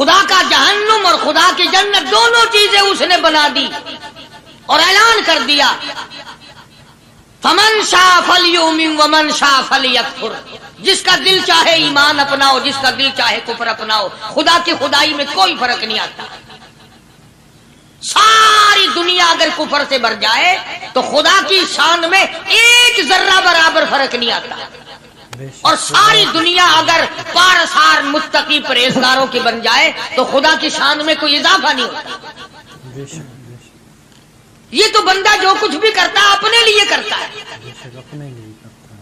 خدا کا جہنم اور خدا کی جنت دونوں چیزیں اس نے بنا دی اور اعلان کر دیا فمن شاء فلیؤمن ومن شاء فلیکفر، جس کا دل چاہے ایمان اپناؤ، جس کا دل چاہے کفر اپناؤ، خدا کی خدائی میں کوئی فرق نہیں آتا۔ ساری دنیا اگر کفر سے بھر جائے تو خدا کی شان میں ایک ذرہ برابر فرق نہیں آتا، اور ساری دنیا اگر پارسار متقی پرہیزگاروں کی بن جائے تو خدا کی شان میں کوئی اضافہ نہیں ہوتا۔ یہ تو بندہ جو کچھ بھی کرتا ہے اپنے لیے کرتا ہے۔ اپنے لیے کرتا ہے۔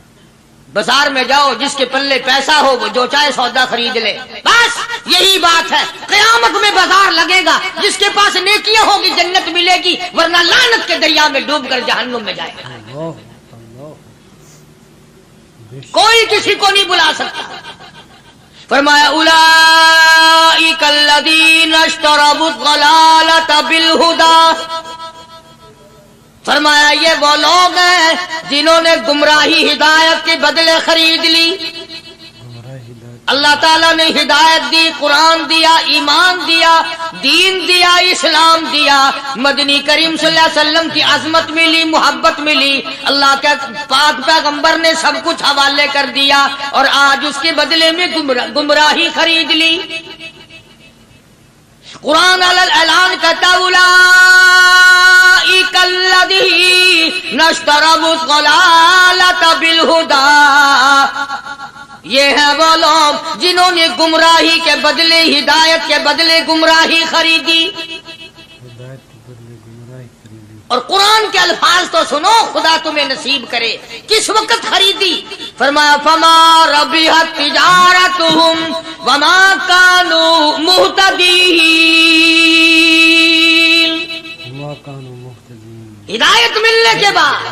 بازار میں جاؤ، جس کے پلے پیسہ ہو وہ جو چاہے سودا خرید لے، بس یہی بات ہے۔ قیامت میں بازار لگے گا، جس کے پاس نیکیاں ہوگی جنت ملے گی، ورنہ لعنت کے دریا میں ڈوب کر جہنم میں جائے گا۔ کوئی کسی کو نہیں بلا سکتا۔ فرمایا اولئک الذین اشتروا الضلالۃ بالہدی، فرمایا یہ وہ لوگ ہیں جنہوں نے گمراہی ہدایت کے بدلے خرید لی۔ اللہ تعالیٰ نے ہدایت دی، قرآن دیا، ایمان دیا، دین دیا، اسلام دیا، مدنی کریم صلی اللہ علیہ وسلم کی عظمت ملی، محبت ملی، اللہ کے پاک پیغمبر نے سب کچھ حوالے کر دیا، اور آج اس کے بدلے میں گمراہی خرید لی۔ قرآن اعلان کرتا اولئک الذین اشتروا الضلالۃ بالہدی، یہ ہے وہ لوگ جنہوں نے گمراہی کے بدلے ہدایت کے بدلے گمراہی خریدی۔ اور قرآن کے الفاظ تو سنو، خدا تمہیں نصیب کرے۔ کس وقت خریدی؟ فرمایا فما ربحت تجارتهم وما كانوا مهتدين، ہدایت ملنے کے بعد،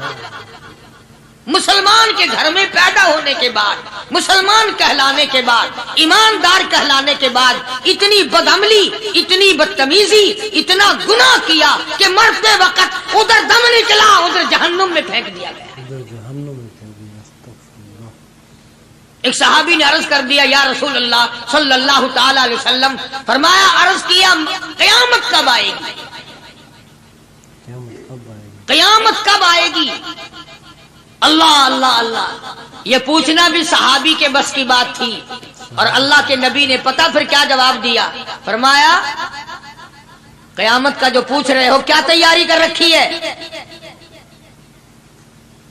مسلمان کے گھر میں پیدا ہونے کے بعد، مسلمان کہلانے کے بعد، ایماندار کہلانے کے بعد، اتنی بدعملی، اتنی بدتمیزی، اتنا گناہ کیا کہ مرتے وقت ادھر دم نکلا، ادھر جہنم میں پھینک دیا گیا۔ ایک صحابی نے عرض کر دیا یا رسول اللہ صلی اللہ تعالی علیہ وسلم، فرمایا عرض کیا قیامت کب آئے گی؟ قیامت کب آئے گی؟ اللہ اللہ اللہ، یہ پوچھنا بھی صحابی کے بس کی بات تھی، اور اللہ کے نبی نے پتہ پھر کیا جواب دیا؟ فرمایا قیامت کا جو پوچھ رہے ہو کیا تیاری کر رکھی ہے؟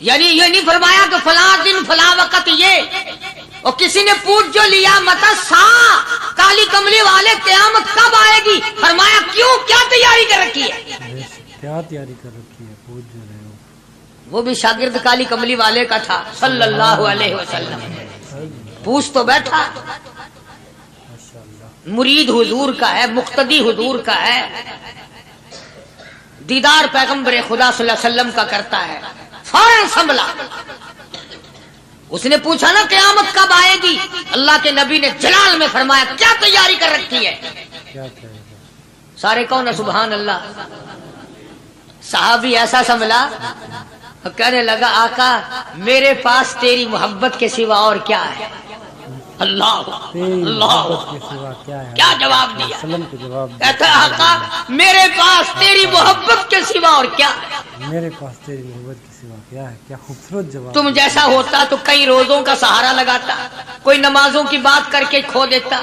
یعنی یہ نہیں فرمایا کہ فلاں دن فلاں وقت یہ، اور کسی نے پوچھ جو لیا متا سا کالی کملی والے قیامت کب آئے گی؟ فرمایا کیوں، کیا تیاری کر رکھی ہے؟ کیا تیاری کر رکھی ہے؟ پوچھ جو رہے ہو۔ وہ بھی شاگرد کالی کملی والے کا تھا صلی اللہ علیہ وسلم، پوچھ تو بیٹھا، مرید حضور کا ہے، مقتدی حضور کا ہے، دیدار پیغمبر خدا صلی اللہ علیہ وسلم کا کرتا ہے، فوراً سنبھلا۔ اس نے پوچھا نا قیامت کب آئے گی؟ اللہ کے نبی نے جلال میں فرمایا کیا تیاری کر رکھی ہے؟ سارے کون ہے سبحان اللہ؟ صحابی ایسا سنبھلا، کہنے لگا آقا میرے پاس تیری محبت کے سوا اور کیا ہے؟ اللہ اللہ، کیا جواب دیا؟ کہتا آقا میرے پاس تیری محبت کے سوا اور کیا ہے؟ میرے پاس تیری محبت کے سوا کیا ہے؟ کیا خوبصورت جواب۔ تم جیسا ہوتا تو کئی روزوں کا سہارا لگاتا، کوئی نمازوں کی بات کر کے کھو دیتا،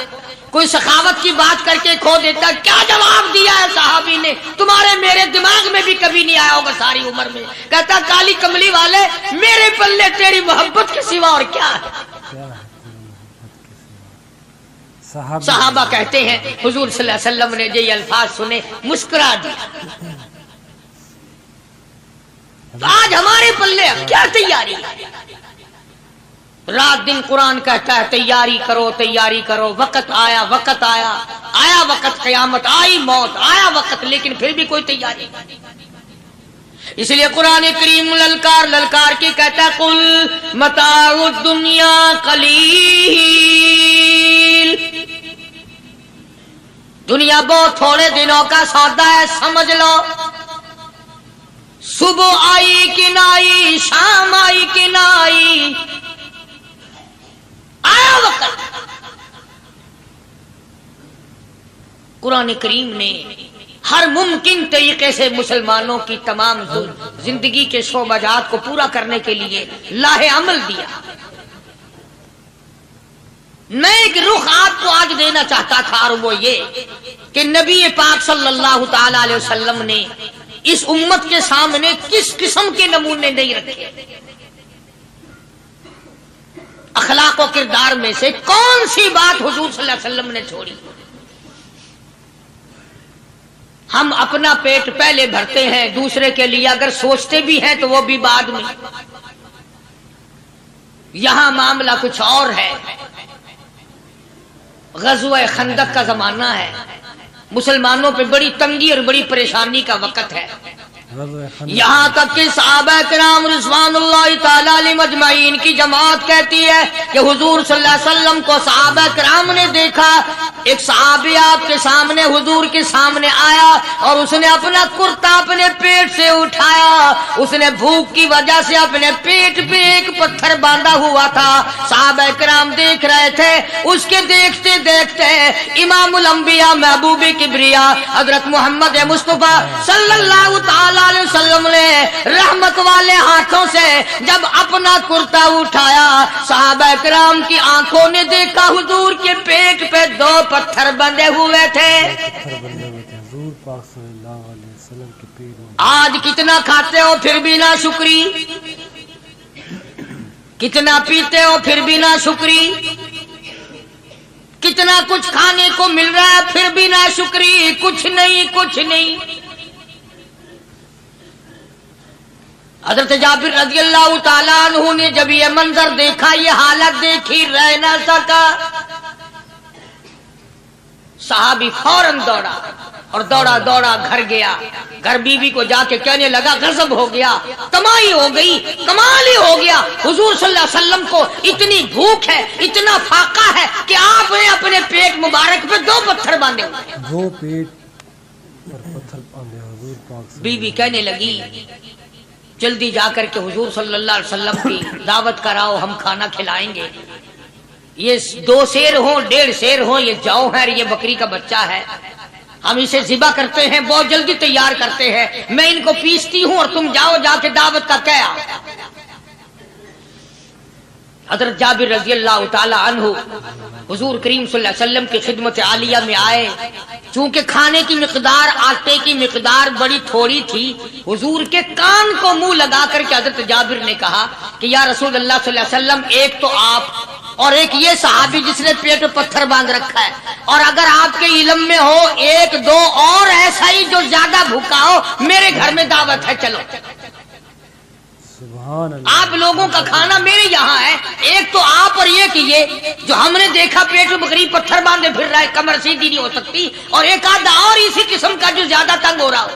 کوئی سخاوت کی بات کر کے کھو دیتا۔ کیا جواب دیا ہے صحابی نے؟ تمہارے میرے دماغ میں بھی کبھی نہیں آیا ہوگا ساری عمر میں۔ کہتا کالی کملی والے میرے پلے تیری محبت کے سوا اور کیا ہے؟ صحابہ کہتے ہیں حضور صلی اللہ علیہ وسلم نے جو یہ الفاظ سنے مسکرا دیا۔ تو آج ہمارے پلے کیا تیاری ہے؟ رات دن قرآن کہتا ہے تیاری کرو تیاری کرو، وقت آیا وقت آیا، آیا وقت، قیامت آئی، موت آیا وقت، لیکن پھر بھی کوئی تیاری نہیں۔ اس لیے قرآن کریم للکار للکار کی کہتا ہے قل متاع الدنیا قلیل، دنیا بہت تھوڑے دنوں کا سودا ہے، سمجھ لو۔ صبح آئی کہ نہ آئی، شام آئی کہ نہ آئی، آیا وقت۔ قرآن کریم نے ہر ممکن طریقے سے مسلمانوں کی تمام زندگی کے شعبات کو پورا کرنے کے لیے لاہ عمل دیا. میں ایک رخ آپ کو آج دینا چاہتا تھا، اور وہ یہ کہ نبی پاک صلی اللہ تعالی علیہ وسلم نے اس امت کے سامنے کس قسم کے نمونے نہیں رکھے. اخلاق و کردار میں سے کون سی بات حضور صلی اللہ علیہ وسلم نے چھوڑی؟ ہم اپنا پیٹ پہلے بھرتے ہیں، دوسرے کے لیے اگر سوچتے بھی ہیں تو وہ بھی بعد میں. یہاں معاملہ کچھ اور ہے. غزوہ خندق کا زمانہ ہے، مسلمانوں پہ بڑی تنگی اور بڑی پریشانی کا وقت ہے. یہاں تک کہ صحابہ کرام رضوان اللہ تعالی علیہم اجمعین کی جماعت کہتی ہے کہ حضور صلی اللہ علیہ وسلم کو صحابہ کرام نے دیکھا. ایک صحابی آپ کے سامنے حضور کے سامنے آیا اور اس نے اپنا کرتا اپنے پیٹ سے اٹھایا. اس نے بھوک کی وجہ سے اپنے پیٹ پہ ایک پتھر باندھا ہوا تھا. صحابہ کرام دیکھ رہے تھے. اس کے دیکھتے دیکھتے امام الانبیاء محبوب کبریا حضرت محمد مصطفیٰ صلی اللہ تعالی علیہ وسلم نے رحمت والے ہاتھوں سے جب اپنا کرتا اٹھایا، صحابہ کرام کی آنکھوں نے دیکھا حضور کے پیٹ پہ 2 پتھر بندھے ہوئے تھے. آج کتنا کھاتے ہو پھر بھی نہ شکری، کتنا پیتے ہو پھر بھی نہ شکری، کتنا کچھ کھانے کو مل رہا ہے پھر بھی نہ شکری. کچھ نہیں کچھ نہیں. حضرت جابر رضی اللہ تعالیٰ عنہ نے جب یہ منظر دیکھا، یہ حالت دیکھی، رہ نہ سکا. صحابی فوراً دوڑا اور دوڑا دوڑا گھر گیا. گھر بیوی کو جا کے کہنے لگا غضب ہو گیا، تمائی ہو گئی، کمال ہی ہو گیا. حضور صلی اللہ علیہ وسلم کو اتنی بھوک ہے، اتنا فاقہ ہے کہ آپ نے اپنے پیٹ مبارک پہ 2 پتھر باندھے ہوئے. 2 پیٹ پر پتھر باندھے حضور پاک. بیوی کہنے لگی جلدی جا کر کے حضور صلی اللہ علیہ وسلم کی دعوت کراؤ، ہم کھانا کھلائیں گے. یہ 2 شیر ہوں 1.5 شیر ہوں، یہ جو ہے یہ بکری کا بچہ ہے، ہم اسے ذبح کرتے ہیں، بہت جلدی تیار کرتے ہیں، میں ان کو پیستی ہوں اور تم جاؤ جا کے دعوت کا کیا. حضرت جابر رضی اللہ تعالی عنہ حضور کریم صلی اللہ علیہ وسلم کی خدمت عالیہ میں آئے. چونکہ کھانے کی مقدار، آٹے کی مقدار بڑی تھوڑی تھی، حضور کے کان کو منہ لگا کر کے حضرت جابر نے کہا کہ یا رسول اللہ صلی اللہ علیہ وسلم، ایک تو آپ اور ایک یہ صحابی جس نے پیٹ پتھر باندھ رکھا ہے، اور اگر آپ کے علم میں ہو 1-2 اور ایسا ہی جو زیادہ بھوکا ہو، میرے گھر میں دعوت ہے، چلو. آپ لوگوں کا کھانا میرے یہاں ہے. ایک تو آپ اور یہ کہ یہ جو ہم نے دیکھا پیٹ میں بکری پتھر باندھے پھر رہا ہے، کمر سیدھی نہیں ہو سکتی، اور ایک آدھا اور اسی قسم کا جو زیادہ تنگ ہو رہا ہو.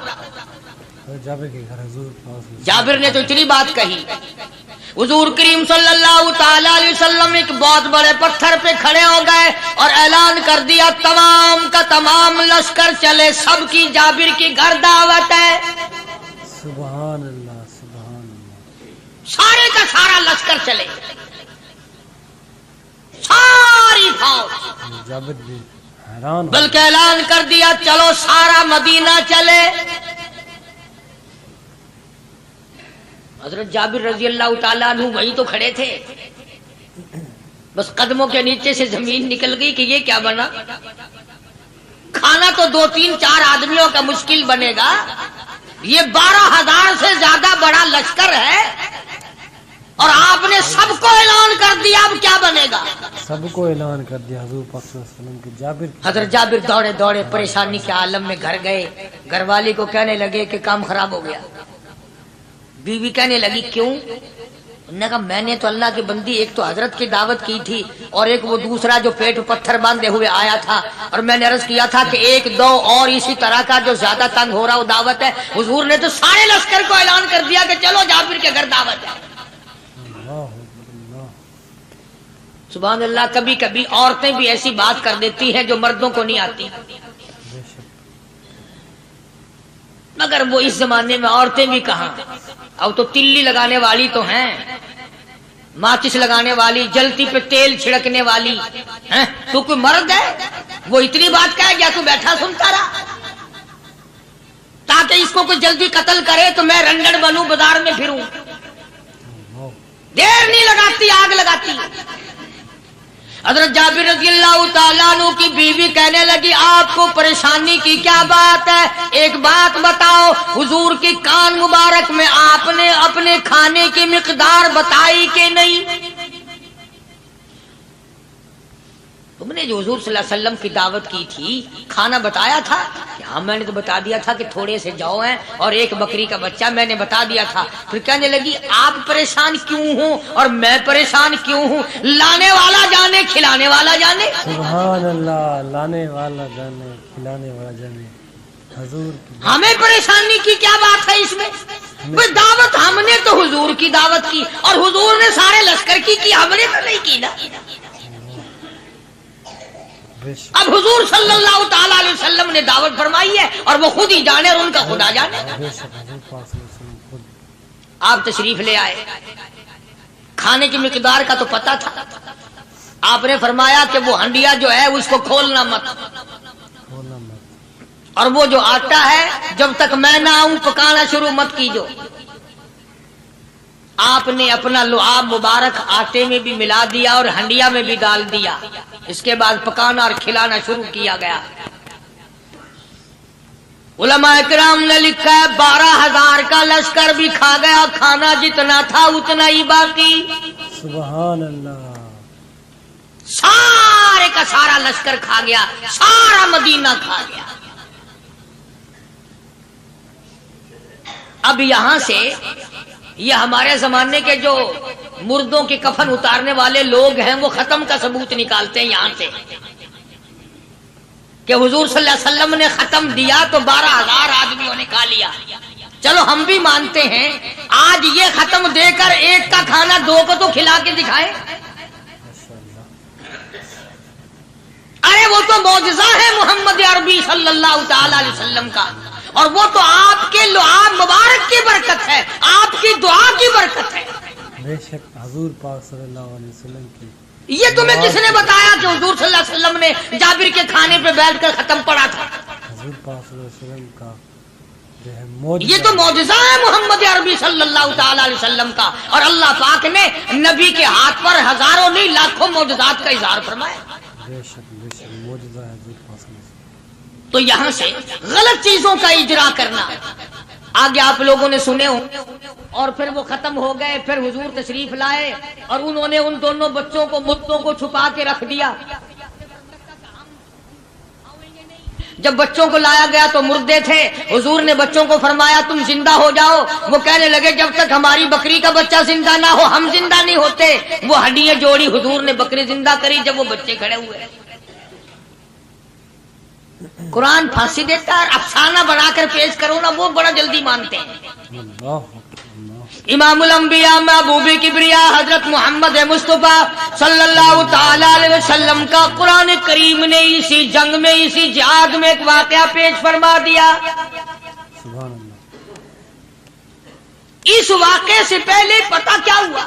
جابر نے تو اتنی بات کہی. حضور کریم صلی اللہ تعالی علیہ وسلم ایک بہت بڑے پتھر پہ کھڑے ہو گئے اور اعلان کر دیا تمام کا تمام لشکر چلے، سب کی جابر کی گھر دعوت ہے. سبحان اللہ سبحان اللہ. سارے کا سارا لشکر چلے، ساری فوج. جابر بھی حیران، بلکہ اعلان کر دیا چلو سارا مدینہ چلے. حضرت جابر رضی اللہ تعالیٰ عنہ وہی تو کھڑے تھے، بس قدموں کے نیچے سے زمین نکل گئی کہ یہ کیا بنا. کھانا تو 2-3-4 آدمیوں کا مشکل بنے گا، یہ 12,000 سے زیادہ بڑا لشکر ہے، اور آپ نے سب کو اعلان کر دیا، اب کیا بنے گا. سب کو اعلان کر دیا حضور پاک صلی اللہ علیہ وسلم کے. جابر حضرت جابر دوڑے دوڑے پریشانی کے عالم میں گھر گئے. گھر والی کو کہنے لگے کہ کام خراب ہو گیا. بیوی کہنے لگی کیوں؟ انہوں نے کہا میں نے تو اللہ کی بندی ایک تو حضرت کی دعوت کی تھی، اور ایک وہ دوسرا جو پیٹ پتھر باندھے ہوئے آیا تھا، اور میں نے عرض کیا تھا کہ 1-2 اور اسی طرح کا جو زیادہ تنگ ہو رہا وہ دعوت ہے. حضور نے تو سارے لشکر کو اعلان کر دیا کہ چلو جابر کے گھر دعوت ہے. سبحان اللہ. کبھی کبھی عورتیں بھی ایسی بات کر دیتی ہیں جو مردوں کو نہیں آتی، مگر وہ اس زمانے میں عورتیں بھی کہاں. اب تو تلی لگانے والی تو ہیں، ماچس لگانے والی، جلتی پہ تیل چھڑکنے والی ہیں. تو کوئی مرد ہے وہ اتنی بات کہہ گیا تو بیٹھا سنتا رہا تاکہ اس کو کوئی جلدی قتل کرے تو میں رنڈڑ بنوں بازار میں پھروں. دیر نہیں لگاتی آگ لگاتی. حضرت جابر رضی اللہ تعالیٰ عنہ کی بیوی کہنے لگی آپ کو پریشانی کی کیا بات ہے؟ ایک بات بتاؤ، حضور کی کان مبارک میں آپ نے اپنے کھانے کی مقدار بتائی کہ نہیں؟ تم نے جو حضور صلی اللہ علیہ وسلم کی دعوت کی تھی کھانا بتایا تھا؟ ہاں میں نے تو بتا دیا تھا کہ تھوڑے سے جو ہیں اور ایک بکری کا بچہ، میں نے بتا دیا تھا. پھر کہنے لگی آپ پریشان کیوں ہوں اور میں پریشان کیوں ہوں؟ لانے والا جانے کھلانے والا جانے. سبحان اللہ، لانے والا جانے کھلانے والا جانے. حضور ہمیں پریشانی کی کیا بات ہے اس میں؟ بس دعوت ہم نے تو حضور کی دعوت کی اور حضور نے سارے لشکر کی ہم نے تو نہیں کی نا. اب حضور صلی اللہ تعالیٰ علیہ وسلم نے دعوت فرمائی ہے اور وہ خود ہی جانے اور ان کا خدا جانے. آپ تشریف لے آئے، کھانے کی مقدار کا تو پتا تھا. آپ نے فرمایا کہ وہ ہنڈیا جو ہے اس کو کھولنا مت، اور وہ جو آٹا ہے جب تک میں نہ آؤں پکانا شروع مت کیجو. آپ نے اپنا لعاب مبارک آٹے میں بھی ملا دیا اور ہنڈیا میں بھی ڈال دیا. اس کے بعد پکانا اور کھلانا شروع کیا گیا. علماء کرام نے لکھا ہے 12,000 کا لشکر بھی کھا گیا، کھانا جتنا تھا اتنا ہی باقی. سبحان اللہ. سارے کا سارا لشکر کھا گیا، سارا مدینہ کھا گیا. اب یہاں سے یہ ہمارے زمانے کے جو مردوں کے کفن اتارنے والے لوگ ہیں وہ ختم کا ثبوت نکالتے ہیں یہاں سے کہ حضور صلی اللہ علیہ وسلم نے ختم دیا تو 12,000 آدمیوں نے کھا لیا. چلو ہم بھی مانتے ہیں آج یہ ختم دے کر ایک کا کھانا 2 کو تو کھلا کے دکھائے. ارے وہ تو معجزہ ہے محمد عربی صلی اللہ تعالی علیہ وسلم کا، اور وہ تو آپ کے لعاب مبارک کی برکت ہے، آپ کی دعا کی برکت ہے. بے شک حضور پاک صلی اللہ علیہ وسلم کی. یہ تمہیں کس نے بتایا کہ حضور صلی اللہ علیہ وسلم نے جابر کے کھانے پہ بیٹھ کر ختم پڑا تھا؟ حضور پاک صلی اللہ علیہ وسلم کا جو ہے معجزہ، یہ تو معجزہ ہے محمد عربی صلی اللہ تعالی علیہ وسلم کا، اور اللہ پاک نے نبی کے ہاتھ پر ہزاروں نہیں لاکھوں معجزات کا اظہار فرمایا. بے شک معجزہ ہے حضور پاک صلی اللہ علیہ وسلم. تو یہاں سے غلط چیزوں کا اجرا کرنا آگے آپ لوگوں نے سنے ہوں. اور پھر وہ ختم ہو گئے، پھر حضور تشریف لائے اور انہوں نے ان دونوں بچوں کو مردوں کو چھپا کے رکھ دیا. جب بچوں کو لایا گیا تو مردے تھے. حضور نے بچوں کو فرمایا تم زندہ ہو جاؤ. وہ کہنے لگے جب تک ہماری بکری کا بچہ زندہ نہ ہو ہم زندہ نہیں ہوتے. وہ ہڈیاں جوڑی، حضور نے بکری زندہ کری جب وہ بچے کھڑے ہوئے. قرآن پھانسی دیتا ہے، افسانہ بنا کر پیش کرو نا وہ بڑا جلدی مانتے ہیں. امام الانبیاء محبوب کبریاء حضرت محمد مصطفیٰ صلی اللہ تعالی علیہ وسلم کا قرآن کریم نے اسی جنگ میں، اسی جہاد میں ایک واقعہ پیش فرما دیا. سبحان اللہ. اس واقعے سے پہلے پتہ کیا ہوا؟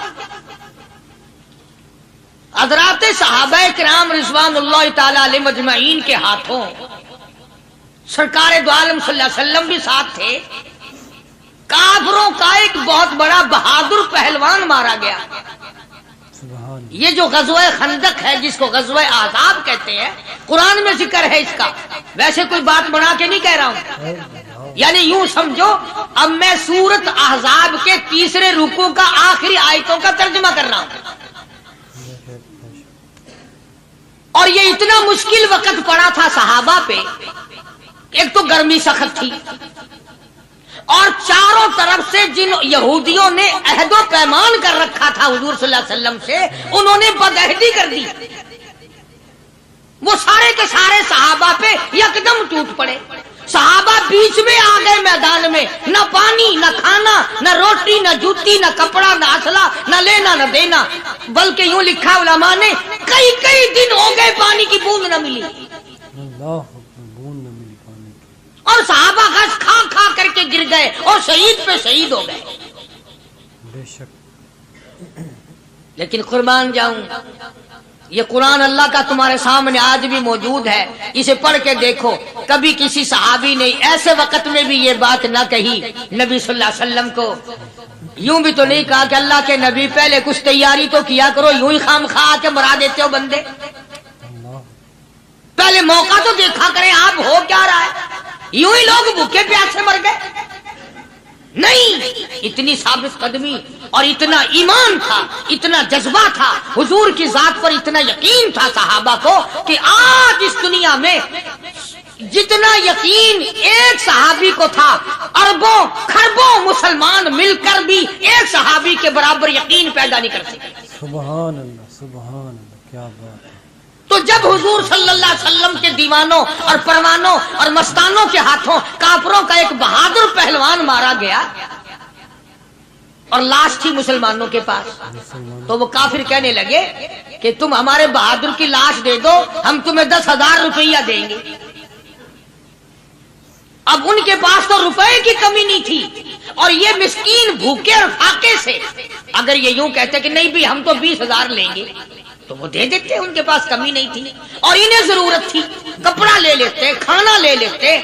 حضرات صحابہ کرام رضوان اللہ تعالی علیہ مجمعین کے ہاتھوں سرکار دو عالم صلی اللہ علیہ وسلم بھی ساتھ تھے. کافروں کا ایک بہت بڑا بہادر پہلوان مارا گیا. یہ جو غزوہ خندق ہے جس کو غزوہ احزاب کہتے ہیں، قرآن میں ذکر ہے اس کا. ویسے کوئی بات بنا کے نہیں کہہ رہا ہوں، یعنی یوں سمجھو اب میں سورت احزاب کے 3 رکوع کا آخری آیتوں کا ترجمہ کر رہا ہوں. اور یہ اتنا مشکل وقت پڑا تھا صحابہ پہ. ایک تو گرمی سخت تھی، اور چاروں طرف سے جن یہودیوں نے عہد و پیمان کر رکھا تھا حضور صلی اللہ علیہ وسلم سے، انہوں نے بدعہدی کر دی. وہ سارے کے سارے صحابہ پہ یکدم ٹوٹ پڑے. صحابہ بیچ میں آ گئے میدان میں، نہ پانی نہ کھانا نہ روٹی نہ جوتی نہ کپڑا نہ اسلحہ نہ لینا نہ دینا. بلکہ یوں لکھا علماء نے کئی دن ہو گئے پانی کی بوند نہ ملی. اور صحابہ گھاس کھا کھا کر کے گر گئے اور شہید پہ شہید ہو گئے. بے شک. لیکن قربان جاؤں یہ قرآن اللہ کا تمہارے سامنے آج بھی موجود ہے، اسے پڑھ کے دیکھو۔ کبھی کسی صحابی نے ایسے وقت میں بھی یہ بات نہ کہی نبی صلی اللہ علیہ وسلم کو، یوں بھی تو نہیں کہا کہ اللہ کے نبی پہلے کچھ تیاری تو کیا کرو، یوں ہی خام خواہ کے مرا دیتے ہو بندے، پہلے موقع تو دیکھا کریں آپ ہو کیا رہا ہے، یوں ہی لوگ بھوکے پیاسے مر گئے۔ نہیں، اتنی ثابت قدمی اور اتنا ایمان تھا، اتنا جذبہ تھا، حضور کی ذات پر اتنا یقین تھا صحابہ کو کہ آج اس دنیا میں جتنا یقین ایک صحابی کو تھا، اربوں خربوں مسلمان مل کر بھی ایک صحابی کے برابر یقین پیدا نہیں کر سکے۔ سبحان اللہ، کیا بات ہے۔ تو جب حضور صلی اللہ علیہ وسلم کے دیوانوں اور پروانوں اور مستانوں کے ہاتھوں کافروں کا ایک بہادر پہلوان مارا گیا اور لاش تھی مسلمانوں کے پاس، تو وہ کافر کہنے لگے کہ تم ہمارے بہادر کی لاش دے دو، ہم تمہیں 10,000 روپیہ دیں گے۔ اب ان کے پاس تو روپے کی کمی نہیں تھی، اور یہ مسکین بھوکے اور فاقے سے اگر یہ یوں کہتے کہ نہیں بھی ہم تو 20,000 لیں گے تو وہ دے دیتے، ان کے پاس کمی نہیں تھی، اور انہیں ضرورت تھی، کپڑا لے لیتے، کھانا لے لیتے،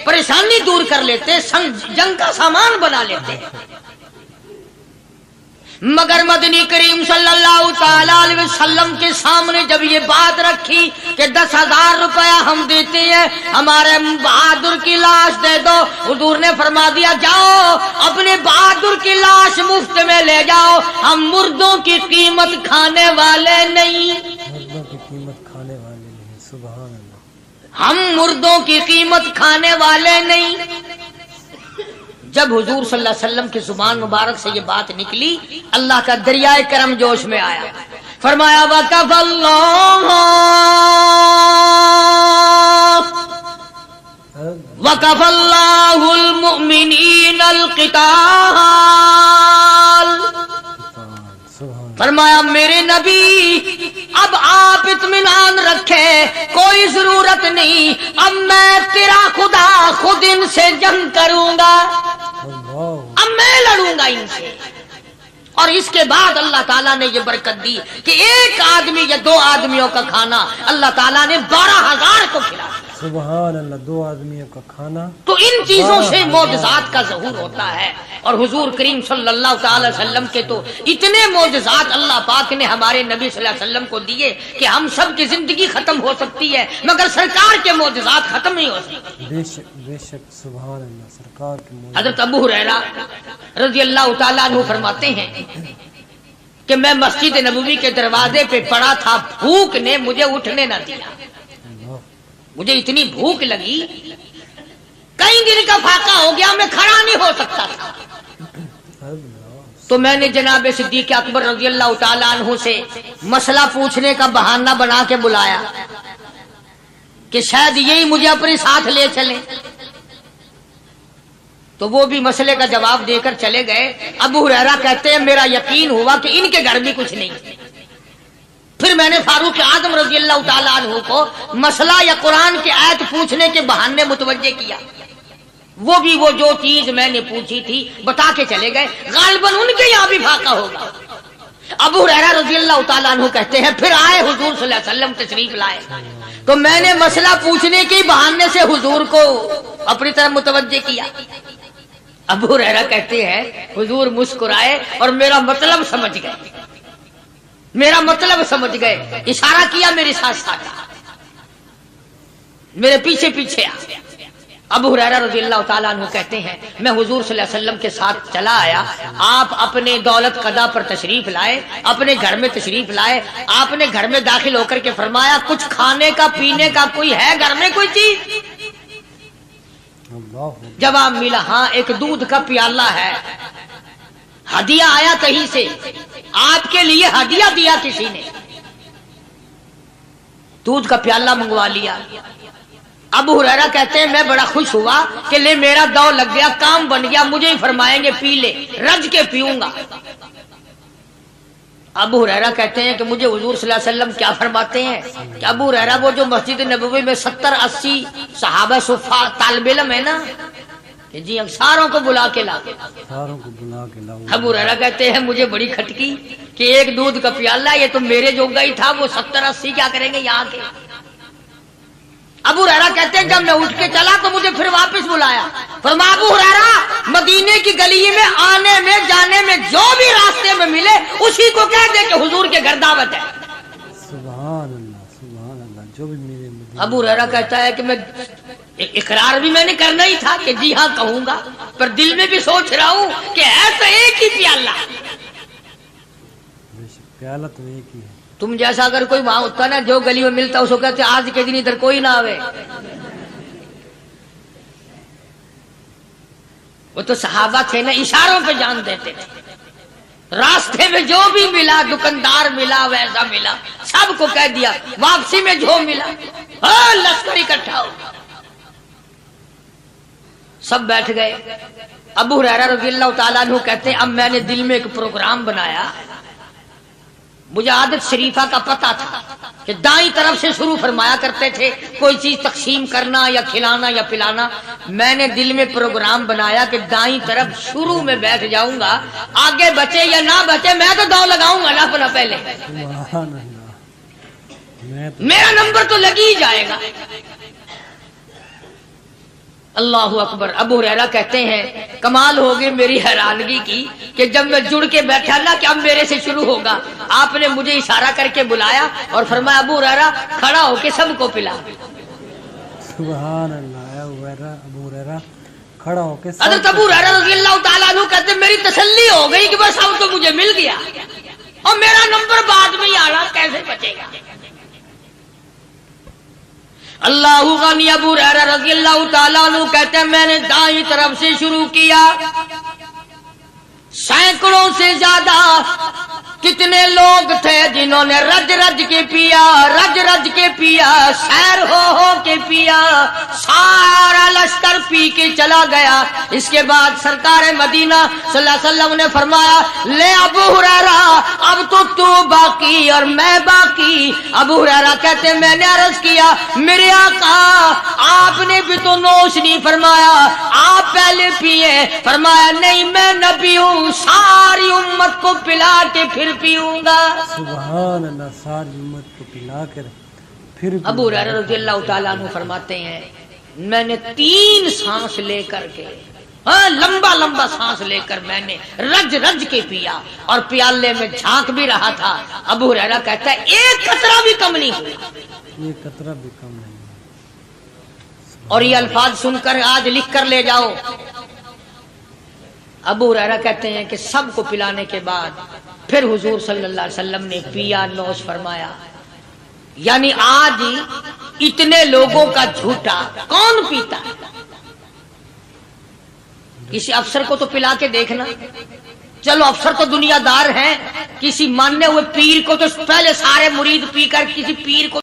پریشانی دور کر لیتے، جنگ کا سامان بنا لیتے۔ مگر مدنی کریم صلی اللہ تعالی علیہ وسلم کے سامنے جب یہ بات رکھی کہ 10,000 روپیہ ہم دیتے ہیں، ہمارے بہادر کی لاش دے دو، حضور نے فرما دیا جاؤ اپنے بہادر کی لاش مفت میں لے جاؤ، ہم مردوں کی قیمت کھانے والے نہیں، مردوں کی قیمت کھانے والے نہیں، سبحان اللہ، ہم مردوں کی قیمت کھانے والے نہیں۔ جب حضور صلی اللہ علیہ وسلم کی زبان مبارک سے یہ بات نکلی، اللہ کا دریائے کرم جوش میں آیا، فرمایا وَقَفَ اللَّهُ الْمُؤْمِنِينَ الْقِتَالَ، فرمایا میرے نبی اب آپ اطمینان رکھے، کوئی ضرورت نہیں، اب میں تیرا خدا خود ان سے جنگ کروں گا، اب میں لڑوں گا ان سے۔ اور اس کے بعد اللہ تعالیٰ نے یہ برکت دی کہ ایک آدمی یا 2 آدمیوں کا کھانا اللہ تعالیٰ نے 12,000 کو کھلایا۔ سبحان اللہ، 2 آدمیوں کا کھانا۔ تو ان چیزوں سے معجزات کا ظہور ہوتا ہے، اور حضور کریم صلی اللہ تعالی وسلم کے تو اتنے معجزات اللہ پاک نے ہمارے نبی صلی اللہ علیہ وسلم کو دیے کہ ہم سب کی زندگی ختم ہو سکتی ہے مگر سرکار کے معجزات ختم نہیں ہو سکتی۔ بے شک سبحان اللہ، سرکار کے معجزات۔ حضرت ابو ہریرہ رضی اللہ تعالیٰ عنہ فرماتے ہیں کہ میں مسجد نبوی کے دروازے پہ پڑا تھا، بھوک نے مجھے اٹھنے نہ دیا، مجھے اتنی بھوک لگی، کئی دن کا فاقہ ہو گیا، میں کھڑا نہیں ہو سکتا تھا۔ تو میں نے جناب صدیق اکبر رضی اللہ تعالیٰ عنہ سے مسئلہ پوچھنے کا بہانہ بنا کے بلایا کہ شاید یہی مجھے اپنے ساتھ لے چلے، تو وہ بھی مسئلے کا جواب دے کر چلے گئے۔ ابو ہریرہ کہتے ہیں میرا یقین ہوا کہ ان کے گھر بھی کچھ نہیں۔ پھر میں نے فاروق اعظم رضی اللہ تعالیٰ عنہ کو مسئلہ یا قرآن کی آیت پوچھنے کے بہانے متوجہ کیا، وہ بھی وہ جو چیز میں نے پوچھی تھی بتا کے چلے گئے، غالباً ان کے یہاں بھی فاقہ ہوگا۔ ابو ہریرہ رضی اللہ تعالیٰ عنہ کہتے ہیں پھر آئے حضور صلی اللہ علیہ وسلم تشریف لائے، تو میں نے مسئلہ پوچھنے کے بہانے سے حضور کو اپنی طرف متوجہ کیا۔ ابو ہریرہ کہتے ہیں حضور مسکرائے اور میرا مطلب سمجھ گئے، میرا مطلب سمجھ گئے، اشارہ کیا میرے ساتھ ساتھ، میرے پیچھے پیچھے آ۔ ابو ہریرہ رضی اللہ تعالیٰ عنہ کہتے ہیں میں حضور صلی اللہ علیہ وسلم کے ساتھ چلا آیا، آپ اپنے دولت قضا پر تشریف لائے، اپنے گھر میں تشریف لائے، آپ نے گھر میں داخل ہو کر کے فرمایا کچھ کھانے کا پینے کا کوئی ہے گھر میں کوئی چیز؟ جواب ملا ہاں ایک دودھ کا پیالہ ہے، ہدیہ آیا کہیں سے، آپ کے لیے ہدیہ دیا کسی نے، دودھ کا پیالہ منگوا لیا۔ ابو ہریرہ کہتے ہیں میں بڑا خوش ہوا کہ لے میرا دو لگ گیا، کام بن گیا، مجھے ہی فرمائیں گے پی لے، رج کے پیوں گا۔ ابو ہریرہ کہتے ہیں کہ مجھے حضور صلی اللہ علیہ وسلم کیا فرماتے ہیں کہ ابو ہریرہ وہ جو مسجد نبوی میں 70-80 صحابہ صفا طالب علم ہے نا، کہ جی ساروں کو بلا کے لا. ساروں کو بلا کے لاؤ. ابو ہریرہ کہتے ہیں مجھے بڑی کھٹکی کہ ایک دودھ کا پیالہ یہ تو میرے جوگا ہی تھا, وہ 70-80 کیا کریں گے یہاں کے. ابو ہریرہ کہتے ہیں جب میں اٹھ کے چلا تو مجھے پھر واپس بلایا. فرمایا ابو ہریرہ مدینے کی گلی میں آنے میں جانے میں جو بھی راستے میں ملے اسی کو کہہ دے کہ حضور کے گھر دعوت ہے. سبحان اللہ جو بھی میرے مدینے. ابو ہریرہ کہتا ہے کہ میں اقرار بھی میں نے کرنا ہی تھا کہ جی ہاں کہوں گا, پر دل میں بھی سوچ رہا ہوں کہ ہے تو ایک ہی پیالہ. پیالہ تو ایک ہی ہے. تم جیسا اگر کوئی وہاں ہوتا نا جو گلی میں ملتا اس کو کہتے آج کے دن ادھر کوئی نہ آوے. وہ تو صحابہ تھے نا, اشاروں پہ جان دیتے تھے. راستے میں جو بھی ملا, دکاندار ملا ویسا ملا, سب کو کہہ دیا. واپسی میں جو ملا لشکر اکٹھا ہو. سب بیٹھ گئے. ابو ہریرہ رضی اللہ تعالیٰ عنہ کہتے ہیں اب میں نے دل میں ایک پروگرام بنایا. مجھے عادت شریفہ کا پتہ تھا کہ دائیں طرف سے شروع فرمایا کرتے تھے کوئی چیز تقسیم کرنا یا کھلانا یا پلانا. میں نے دل میں پروگرام بنایا کہ دائیں طرف شروع میں بیٹھ جاؤں گا, آگے بچے یا نہ بچے میں تو داؤں لگاؤں گا نا اپنا پہلے. سبحان اللہ. میرا نمبر تو لگ ہی جائے گا. اللہ اکبر. ابو ہریرہ کہتے ہیں کمال ہوگی میری حیرانگی کی کہ جب میں جڑ کے بیٹھا نا کہ اب میرے سے شروع ہوگا, آپ نے مجھے اشارہ کر کے بلایا اور فرمایا ابو ہریرہ کھڑا ہو کے سب کو پلا. سبحان اللہ. ابو ہریرہ کھڑا ہو کے حضرت ابو ہریرہ رضی اللہ تعالیٰ عنہ کہتے ہیں میری تسلی ہو گئی کہ بس اب تو مجھے مل گیا اور میرا نمبر بعد میں ہی آ رہا, کیسے بچے گا. اللہ غنی. ابو ہریرہ رضی اللہ تعالیٰ عنہ کہتے ہیں میں نے دائیں طرف سے شروع کیا. سینکڑوں سے زیادہ کتنے لوگ تھے جنہوں نے رج رج کے پیا, رج رج کے پیا, سیر ہو کے پیا. سارا لشکر پی کے چلا گیا. اس کے بعد سرکار مدینہ صلی اللہ علیہ وسلم نے فرمایا لے ابو ہریرہ اب تو باقی اور میں باقی. ابو ہریرہ کہتے ہیں میں نے عرض کیا میرے آقا آپ نے بھی تو نوش نہیں فرمایا, آپ پہلے پیے. فرمایا نہیں میں نبی ہوں, ساری امت کو پلا کے پھر پیوں گا. سبحان اللہ. ساری امت کو پلا کر پھر. ابو ہریرہ رضی اللہ تعالیٰ عنہ فرماتے ہیں میں نے 3 سانس لے کر کے, لمبا لمبا سانس لے کر میں نے رج رج کے پیا اور پیالے میں جھانک بھی رہا تھا. ابو ہریرہ کہتا ہے ایک قطرہ بھی کم نہیں ہوا. ایک قطرہ بھی کم نہیں. اور یہ الفاظ سن کر آج لکھ کر لے جاؤ. ابو ہریرہ کہتے ہیں کہ سب کو پلانے کے بعد پھر حضور صلی اللہ علیہ وسلم نے پیا, نوش فرمایا. یعنی آج اتنے لوگوں کا جھوٹا کون پیتا ہے؟ کسی افسر کو تو پلا کے دیکھنا. چلو افسر تو دنیا دار ہیں, کسی ماننے ہوئے پیر کو تو پہلے سارے مرید پی کر کسی پیر کو